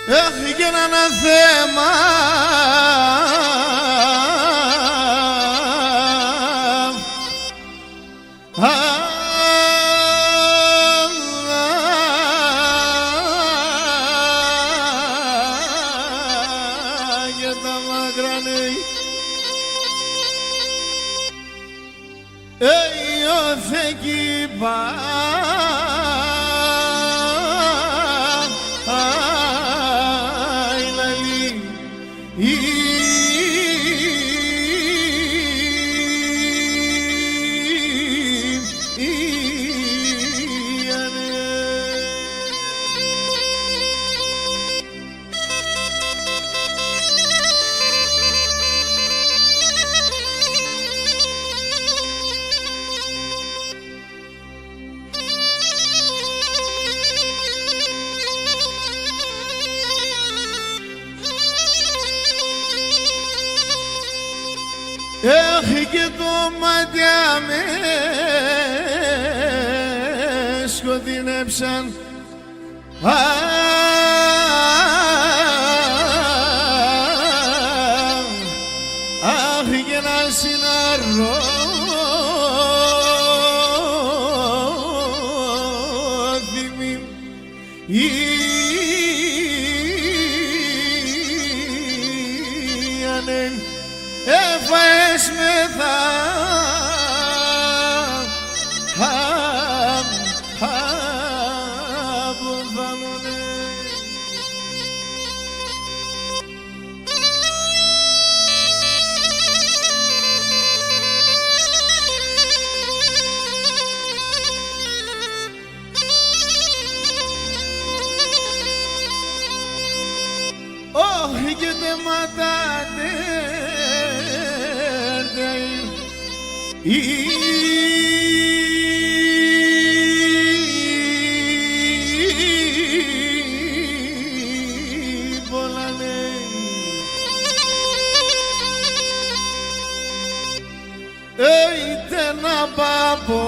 Έχει και ένα θέμα για τα μακρανή Θεκή έχει και το μάτια με σκοτεινέψαν αχ και ένα συναρρό θυμή έφαες μεθά που θα'νουνε όχι και τε ματάτε είτε να παπορ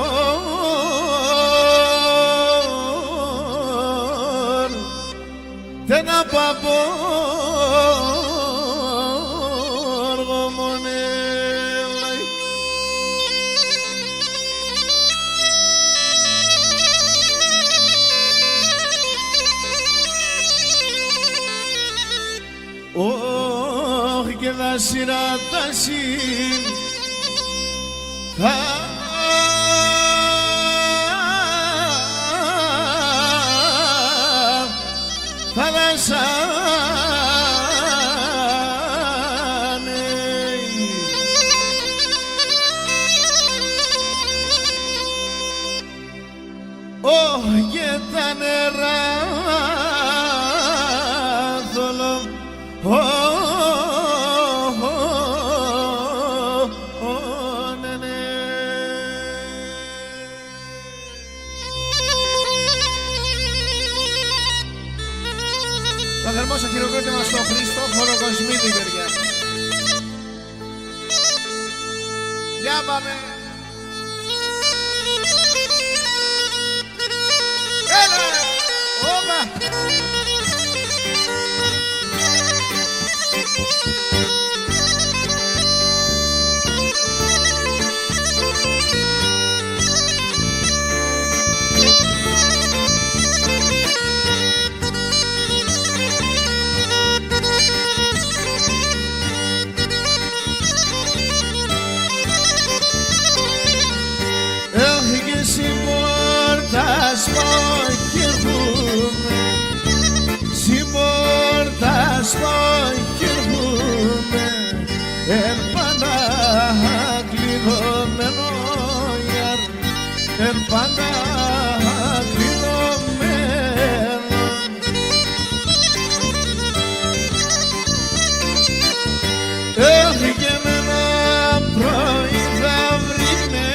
τε να παπορ γομονέ όχι και δασίρα τα σύν θάλασσανε όχι και τα νερά θολό το θερμό σας χειροκρότημα στο Χρήστο Χωροκοσμίδη, παιδιά. Για πάμε. Έλα! Όπα! Συμπόρτας το κερδούμε πάντα κλειδωμένο πάντα κλειδωμένο έχει και με ένα πρωί θα βρίνε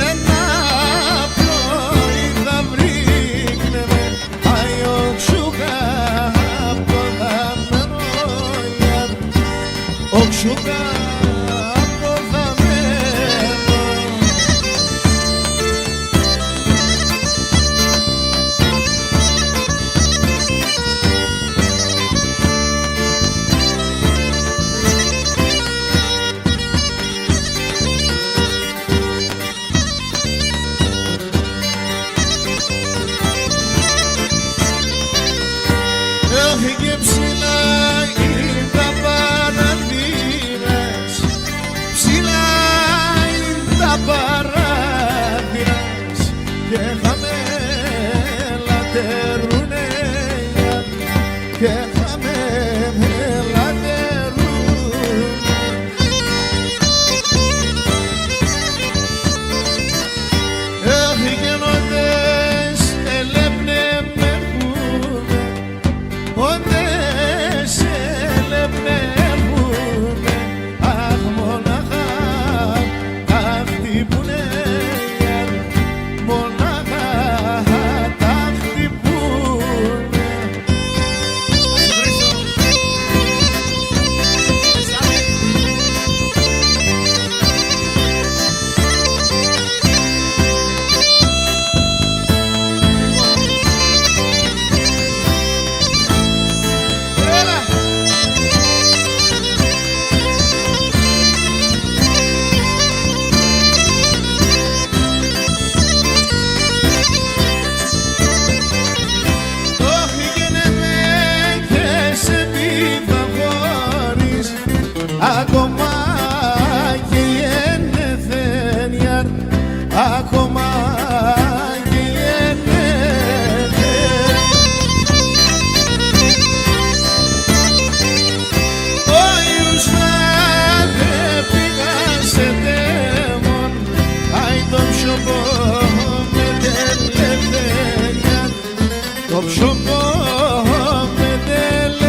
ένα πρωί θα βρίνε Οξούκα από δαμένο Οξούκα από δαμένο παράθυρας και χαμελατερούνε και ακόμα και η ενεθένιαρ, ακόμα και η ενεθένιαρ. Ο Ιουσάτε πήγα σε τέμον, άι το ψωμό με τελεθένιαρ, το ψωμό με τελεθένιαρ.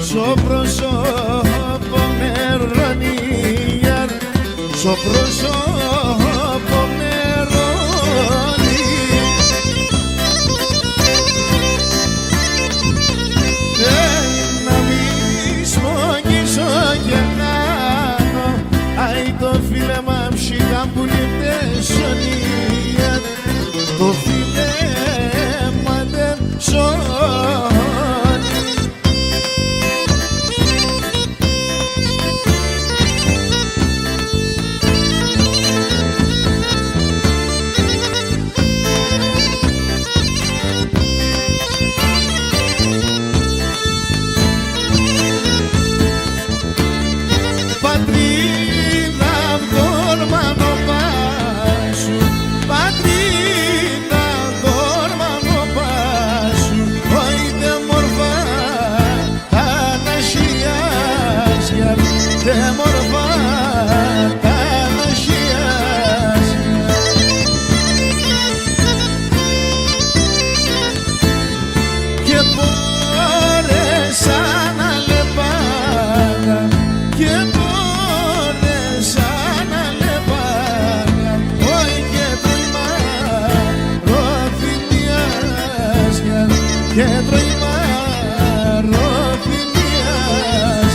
Στο πρόσωπο με ρονίαρ, στο πρόσωπο με ρονίαρ. Να μη σμογγίσω και κάνω, άι το φίλεμα ψυχά που λιπτε σονίαρ, το φίλεμα δεν σονίαρ. Κέντρο ημαροφημίας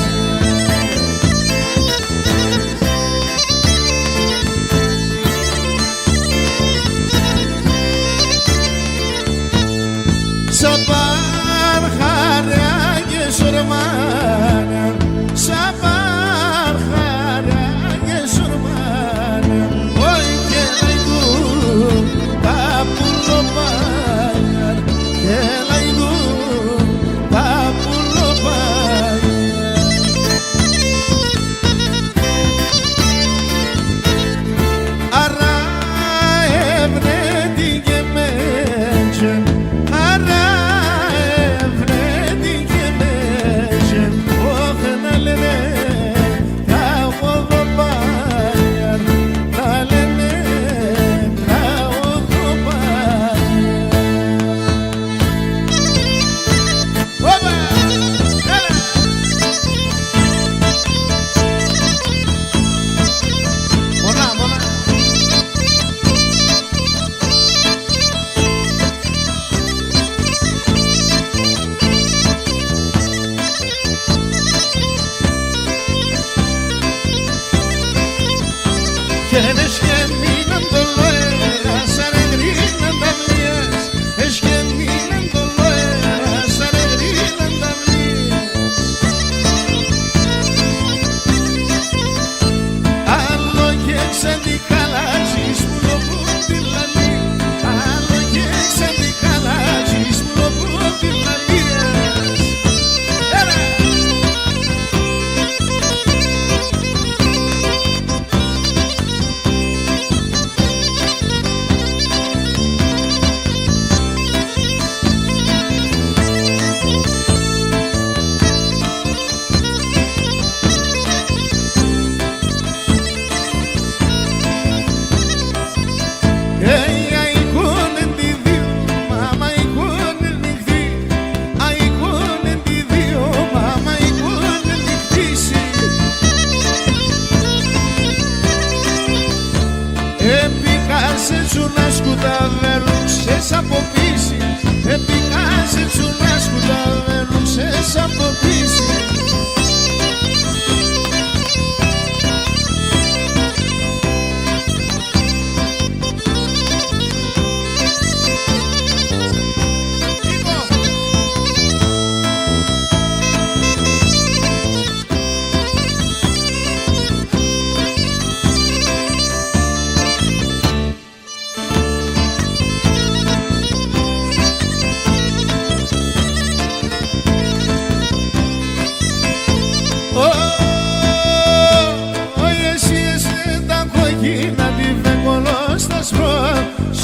μας αποκλείσει.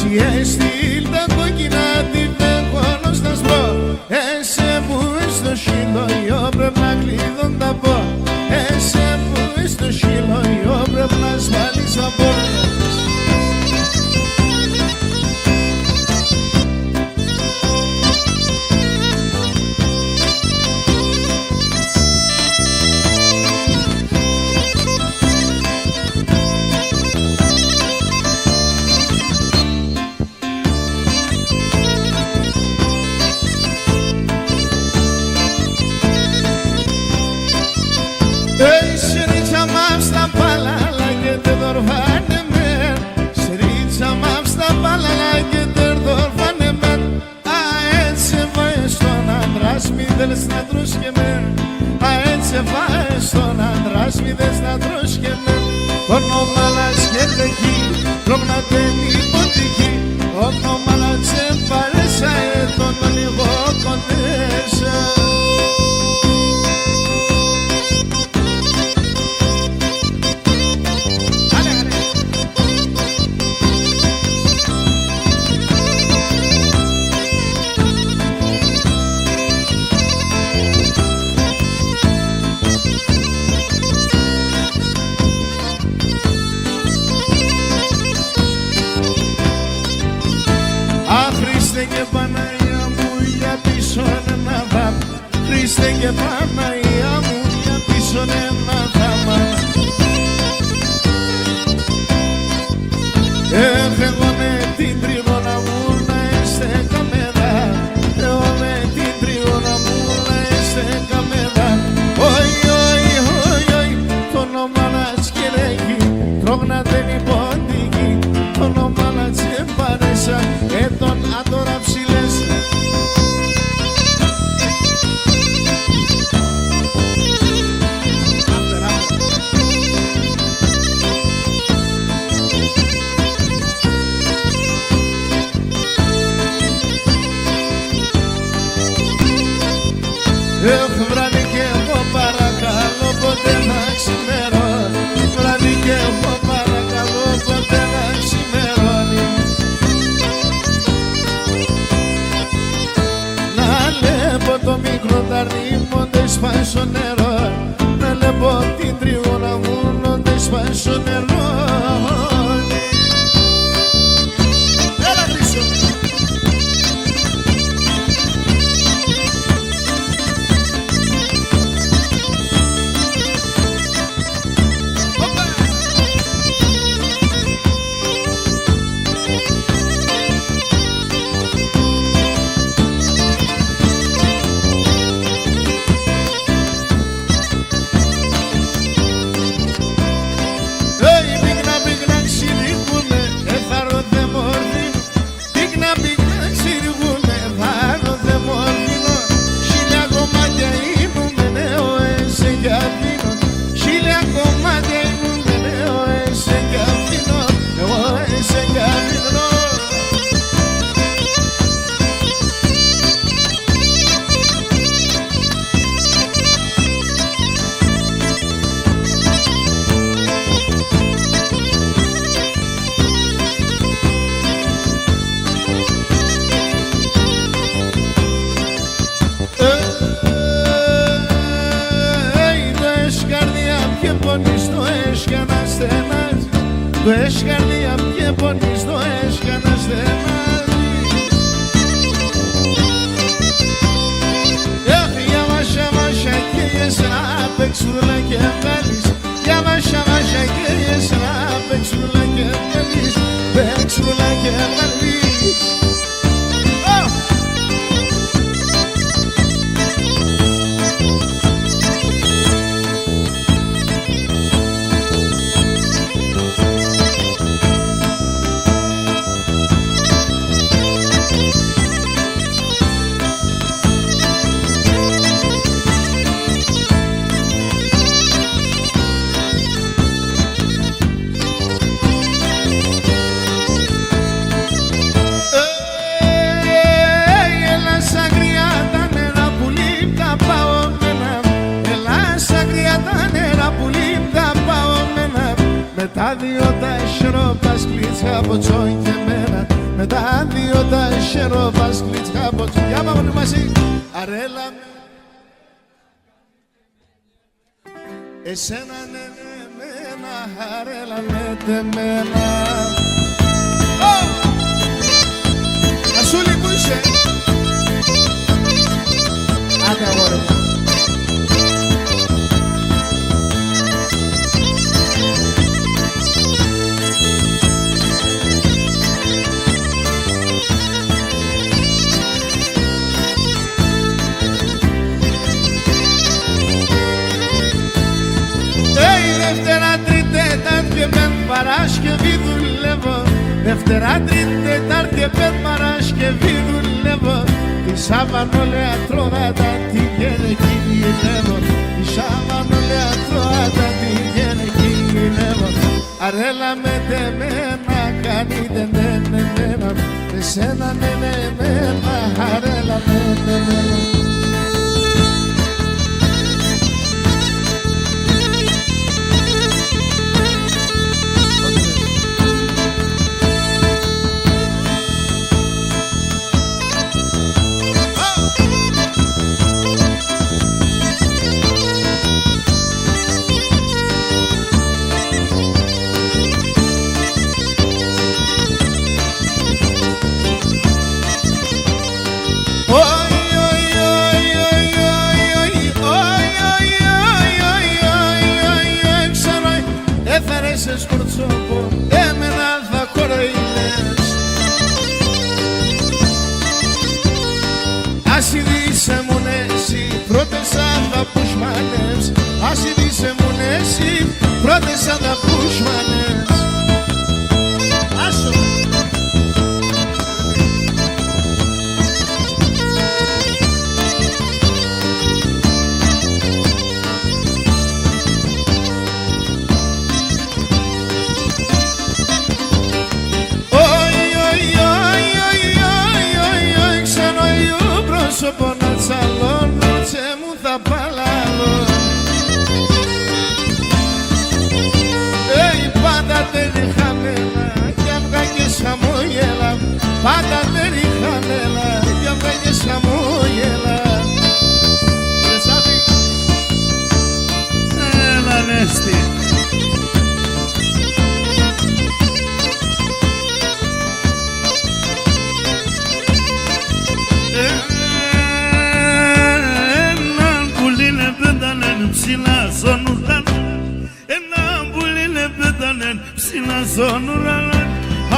Si estil da κόκκινα την έχω στα σπώ. Εσέ που στο σκύλο εγώ πρέπει να κλειδών τα πω. Εσέ που στο σκύλο εγώ πρέπει να ασφαλείς από. Μη να τρως και με, έτσι φάε στον άντρας, μη δες να τρως και με. Ονομάλας και τεχεί, τρόμνατε νυποτυχή, ονομάλας παρέσα, τον λίγο κοντέσα. Και Παναγία μου για πίσω ένα δάμα, Χριστέ και Παναγία μου για πίσω ένα δάμα. Εγώ με την τριγώνα μου να είστε καμέδα, εγώ με την τριγώνα μου να είστε καμέδα. Οι, οι, οι, οι, το όνομα να σκελέχει, τρόγνα δεν υπότυχη, το όνομα να τσεπαρέσα, τον άτορα ψηλές. Έχω βράδυ και εγώ παρακαλώ ποτέ να ξημερώνει, βράδυ και εγώ παρακαλώ ποτέ να ξημερώνει. Να λέπω το μικρό ταρνίμοντε σπάει στο νερό, να λέπω την τριγώνα μου νόντε σπάει στο νερό. Έλα πίσω. Το έχεις καρδιά και πονείς, το έχεις κανένα στενάδεις. Για μάσα μάσα και εσένα παίξουλα και βγάλεις. Για μάσα μάσα και εσένα παίξουλα και βγάλεις. Παίξουλα και βγάλεις. Με τα δυο τα σιρόπας κλίτσια από τσόι και μένα. Με τα δυο τα σιρόπας κλίτσια από τσόι. Για πάμε μαζί. Αρέλα με. Εσένα ναι ναι μένα. Αρέλα με τεμένα. Ασούλη που είσαι. Άντε αγόρι μου. Δευτέρα, Τρίτη, Τετάρτη, Πέμπτη, Παρασκευή δουλεύω. Δευτέρα, Τρίτη, Τετάρτη, Πέμπτη, Παρασκευή δουλεύω. Τη Σαββανολεατρόβατα τη γενεκινεύω. Τη Σαββανολεατρόβατα τη γενεκινεύω. Αρέλα με τεμένα, κάνετε ναι ναι ναι. Εσένα ναι ναι ναι, αρέλα με τεμένα. Έφερες σκορτσόπο, εμένα θα κοροϊδεύεις. Ας ειδήσε μου εσύ, πρώτες αν θα πουσμανεύς. Ας ειδήσε μου εσύ, πρώτες αν θα πουσμανεύς. Άσο. Πρόσωπο να τσαλώνω, τσε μου θα παλαλώ. Πάντα δεν χαμένα, κι αυγά και χαμόγελα. Πάντα δεν χαμένα, κι αυγά και χαμόγελα. Έλα Νέστη. Ψηλά στον ουρανό, ένα πουλί πέτανε ψηλά στον ουρανό.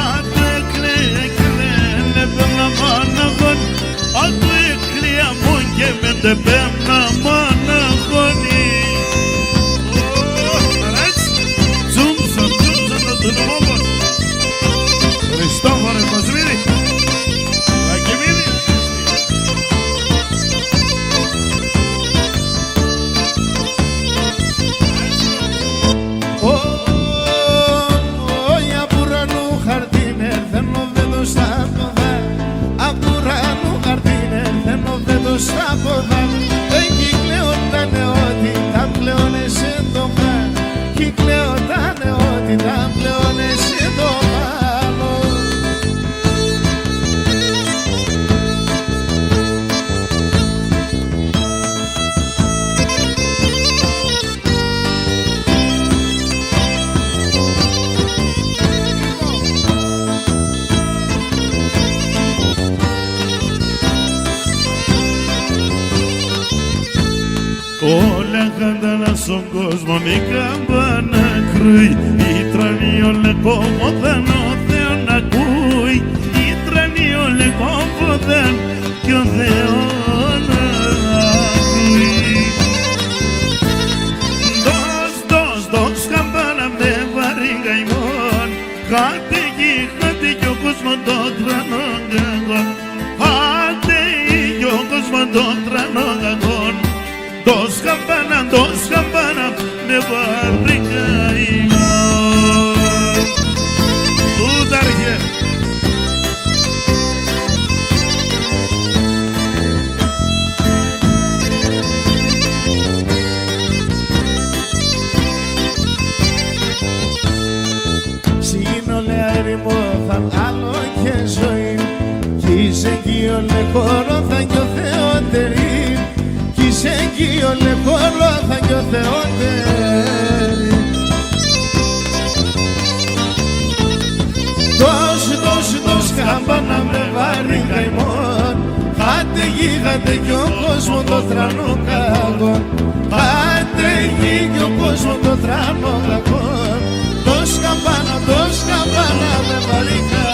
Άτου εκλαία και λένε πέμνα μάναχον, άτου εκλαία μου και με τε πέμνα μάναχονι. Τσούμψαν το νομόπος. Χριστόφορε Κοσμίδη, Λακεμίδη. Στα ποδά, εκεί κλαίωτανε ότι τα πλεόνεσαι το χά. Εκεί κλαίωτανε ότι τα πλεόνεσαι το χάλο. Όλα καντάλα στον κόσμο μη καμπάνα κρούει. Η τρανή όλε κόμμοδαν ο Θεό να ακούει. Η τρανή όλε κόμμοδαν κι ο Θεό να ακούει. Δώσ' καμπάνα με βαρύ καημόν. Χάτε κι ο κόσμο τον τρανό κακόν. Χάτε κι ο κόσμο τον τρανό κακόν. Dos campanas, me barriga y tú darje. χώρο θα κι ο Θεότερη κι είσαι εκεί όλε χώρο θα κι ο Θεότερη. Δώσ' καμπάνα με βάρη καημόν, χάτε γη, χάτε κι ο κόσμο το τρανό κακόν, χάτε γη κι ο κόσμο το τρανό κακόν. Δώσ' καμπάνα με βάρη καημόν.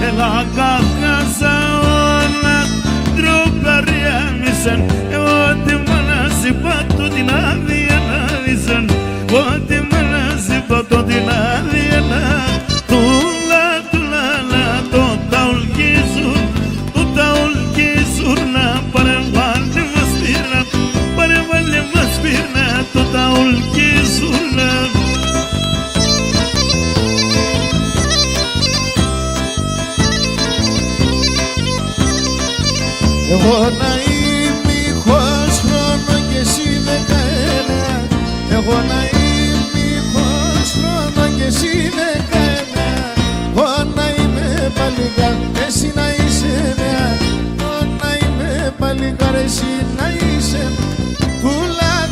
Έλα καύκασα όλα τροπαριάμισαν, ό,τι μ' είπα το την άδεια να δίσαν, ό,τι μ' είπα το την άδεια να τουλάλα το ταουλκίζουν, να παρεμβάλλει μας πύρνα το ταουλκίζουν. Εγώ να είμαι ήχος χρόνο και εσύ 19, εγώ να είμαι ήχος χρόνο και εσύ 19, εγώ να είμαι παλικάρ, εσύ να είσαι νέα, εγώ να είμαι παλικάρ, εσύ να είσαι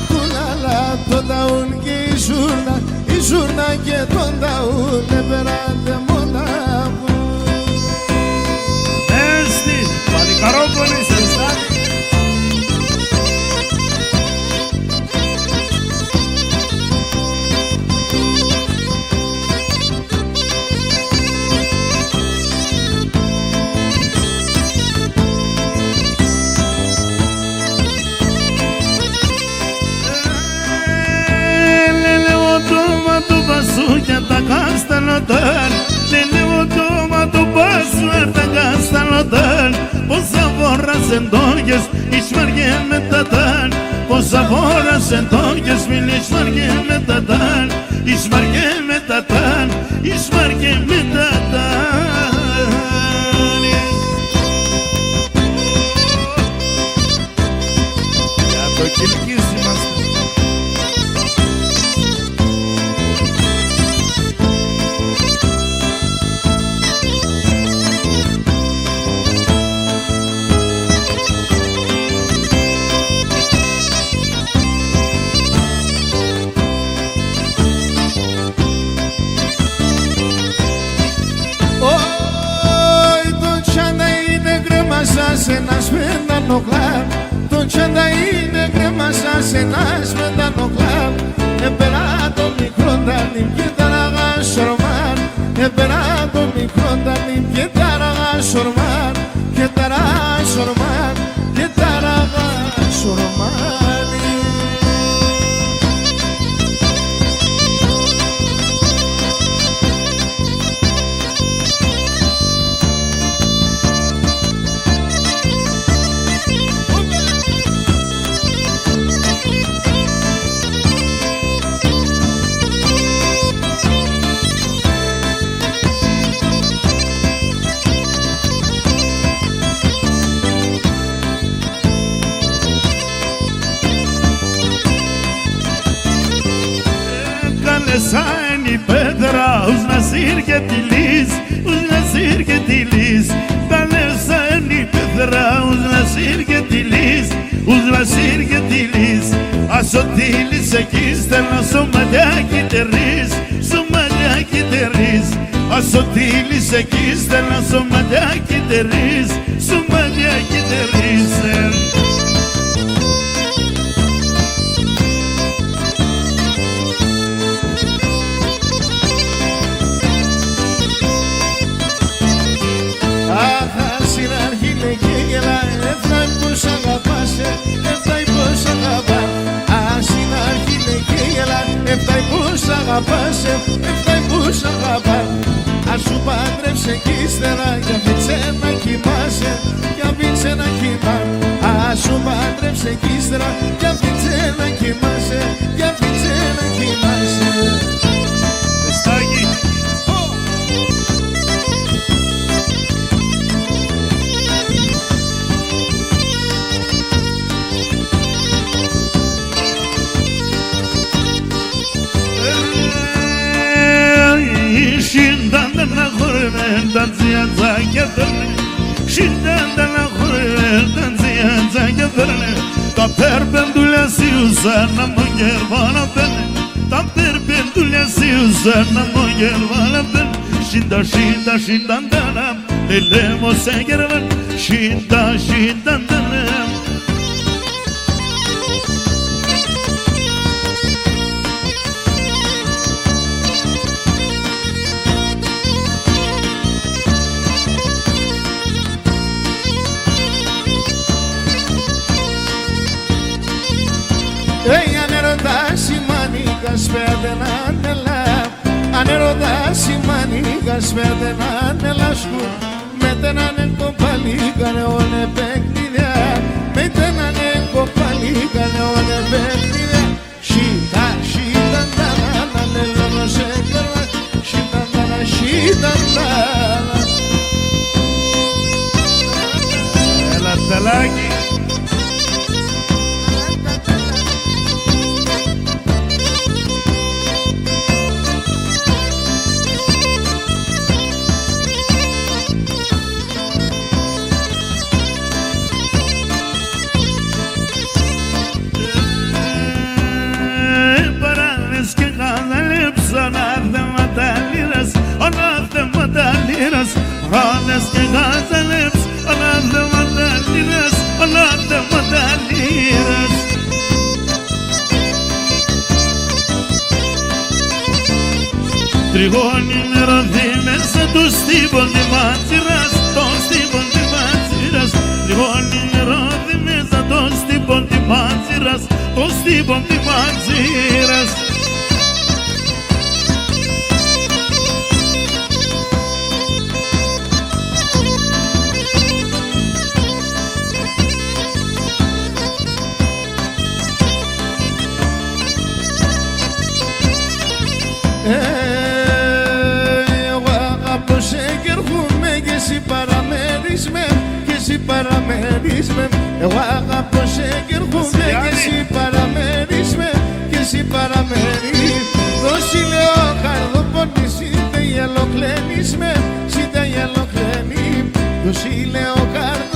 τουλάλα το ταούλ και η ζούρνα και τον ταούλ περάτε μόνα μου. Έστι, παλικαρόπολη σε στάδι. Για τα καστανοτάν, λένε το πάσου τα καστανοτάν, πόσα φοράς εντόγες εις βαριέ με τα ταν, πόσα φοράς εντόγες μιλείς βαριέ με τα ταν, εις βαριέ με τα ταν, εις βαριέ με τα ταν. Για το Κιλκής είμαστε. Σαν ένας μετανοκλάβ, το τσάντα είναι κρέμα σαν ένας μετανοκλάβ. Επέρα το μικρό τα νυμπιέταραγα σορμάν, επέρα το μικρό τα νυμπιέταραγα σορμάν, και ταρά σορμάν, και ταραγα σορμάν. Σαν η πέτρα, ους Νασίρ και τη Λύς, ους Νασίρ και τη Λύς. Καλέ σαν η πέτρα, ους Νασίρ και τη Λύς, ους Νασίρ και τη Λύς. Ας ο τίλης εκεί στέλνω στο μαλλιάκι τερείς, στο μαλλιάκι τερείς. Ας ο τίλης εκεί στέλνω στο μαλλιάκι τερείς, στο μαλλιάκι τερείς. Έφταει που σ' αγαπά. Ας σου παντρεύσε κι ύστερα για φίξε να κοιμάσαι. χόρεψε κι ύστερα κι αφήξε να κοιμάσαι, κι αφήξε να κοιμάσαι. Στάγι. Şindan da na khurdan ziyaza getirne Şindan da na khurdan ziyaza getirne Ta perbendule siusana munger bana bene Ta perbendule siusana munger bana bene Şindan danam Lelemo segerven Şindan danam Αν ερωτάς η μανίκα σπέρδε να ανέλα, αν ερωτάς η μανίκα σπέρδε να ανέλα σκου με τένανε κοπαλί κάνε όλε παιχνίδια, με τένανε κοπαλί κάνε όλε παιχνίδια. Σίταν τάνα να λελώνω σε κερβά, σίταν τάνα. Έλα τελάκι. Hanes que gazelips, another madalinas, another madalinas. Trigoni me rodime sa tu stibon de matiras, tu stibon de matiras. Trigoni me rodime sa tu stibon de matiras, tu stibon de matiras. Εγώ αγαπώ σε και έρχομαι και εσύ παραμένεις με, και εσύ παραμένεις με. Εγώ αγαπώ σε και έρχομαι και εσύ παραμένεις με, και εσύ παραμένεις. Δώσει λέω καρδοπόνη, σύντε γελοκλαίνεις με, σύντε γελοκλαίνεις. Δώσει λέω καρδοπόνη.